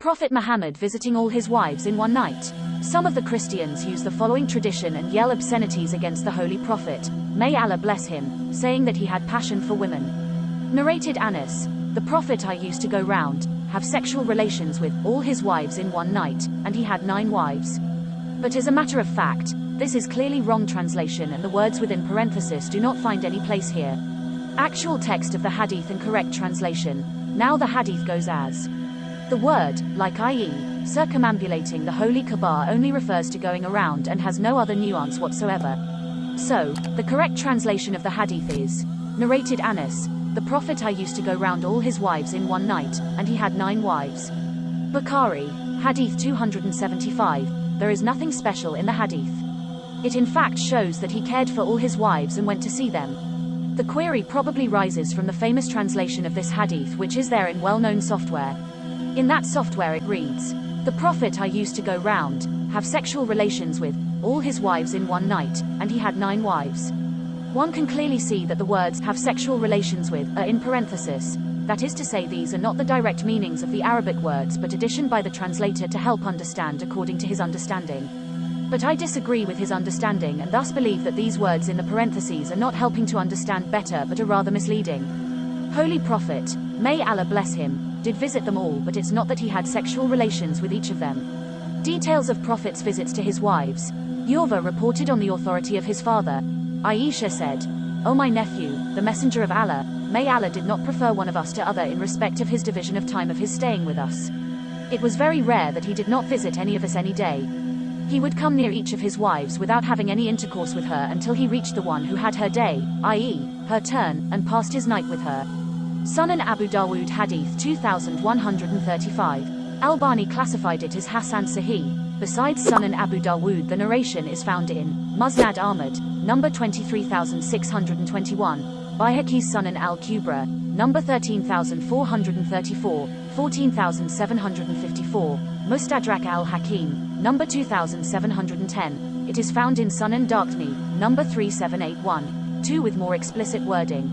Prophet Muhammad visiting all his wives in one night. Some of the Christians use the following tradition and yell obscenities against the Holy Prophet, may Allah bless him, saying that he had passion for women. Narrated Anas, the Prophet I used to go round, have sexual relations with all his wives in one night, and he had 9 wives. But as a matter of fact, this is clearly wrong translation and the words within parenthesis do not find any place here. Actual text of the hadith and correct translation. Now the hadith goes as: the word, like i.e., circumambulating the Holy Kaaba only refers to going around and has no other nuance whatsoever. So, the correct translation of the hadith is, narrated Anas, the Prophet I used to go round all his wives in one night, and he had 9 wives. Bukhari, Hadith 275, there is nothing special in the hadith. It in fact shows that he cared for all his wives and went to see them. The query probably rises from the famous translation of this hadith which is there in well-known software. In that software it reads, the Prophet I used to go round, have sexual relations with, all his wives in one night, and he had 9 wives. One can clearly see that the words, have sexual relations with, are in parenthesis. That is to say these are not the direct meanings of the Arabic words but addition by the translator to help understand according to his understanding. But I disagree with his understanding and thus believe that these words in the parentheses are not helping to understand better but are rather misleading. Holy Prophet, may Allah bless him, did visit them all but it's not that he had sexual relations with each of them. Details of Prophet's visits to his wives. Yurva reported on the authority of his father. Aisha said, O my nephew, the messenger of Allah, may Allah did not prefer one of us to other in respect of his division of time of his staying with us. It was very rare that he did not visit any of us any day. He would come near each of his wives without having any intercourse with her until he reached the one who had her day, i.e., her turn, and passed his night with her. Sunan Abu Dawood Hadith 2135. Albani classified it as Hasan Sahih. Besides Sunan Abu Dawood, the narration is found in Musnad Ahmad, number 23621, Bayhaqi's Sunan al-Kubra, number 13434, 14754, Mustadrak al-Hakim, number 2710. It is found in Sunan Darqutni, number 3781, 2 with more explicit wording.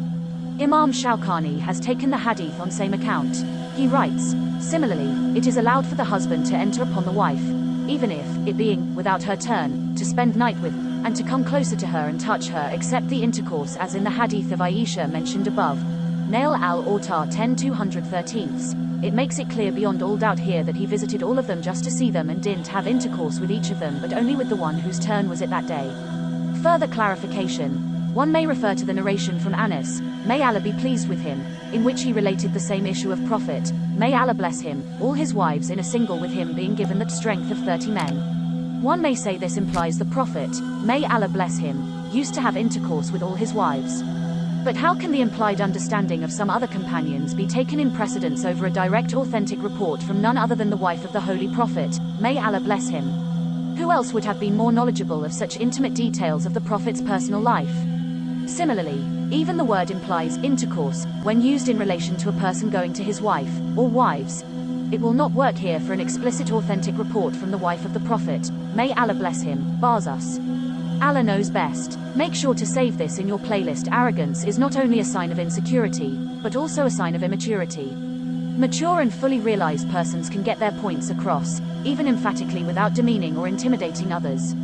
Imam Shawkani has taken the hadith on same account. He writes, similarly, it is allowed for the husband to enter upon the wife, even if, it being, without her turn, to spend night with, and to come closer to her and touch her except the intercourse as in the hadith of Aisha mentioned above. Nail al-Autar 10-213. It makes it clear beyond all doubt here that he visited all of them just to see them and didn't have intercourse with each of them but only with the one whose turn was it that day. Further clarification. One may refer to the narration from Anas, may Allah be pleased with him, in which he related the same issue of Prophet, may Allah bless him, all his wives in a single with him being given the strength of 30 men. One may say this implies the Prophet, may Allah bless him, used to have intercourse with all his wives. But how can the implied understanding of some other companions be taken in precedence over a direct authentic report from none other than the wife of the Holy Prophet, may Allah bless him? Who else would have been more knowledgeable of such intimate details of the Prophet's personal life? Similarly, even the word implies intercourse when used in relation to a person going to his wife, or wives. It will not work here for an explicit authentic report from the wife of the Prophet, may Allah bless him, bars us. Allah knows best. Make sure to save this in your playlist. Arrogance is not only a sign of insecurity, but also a sign of immaturity. Mature and fully realized persons can get their points across, even emphatically without demeaning or intimidating others.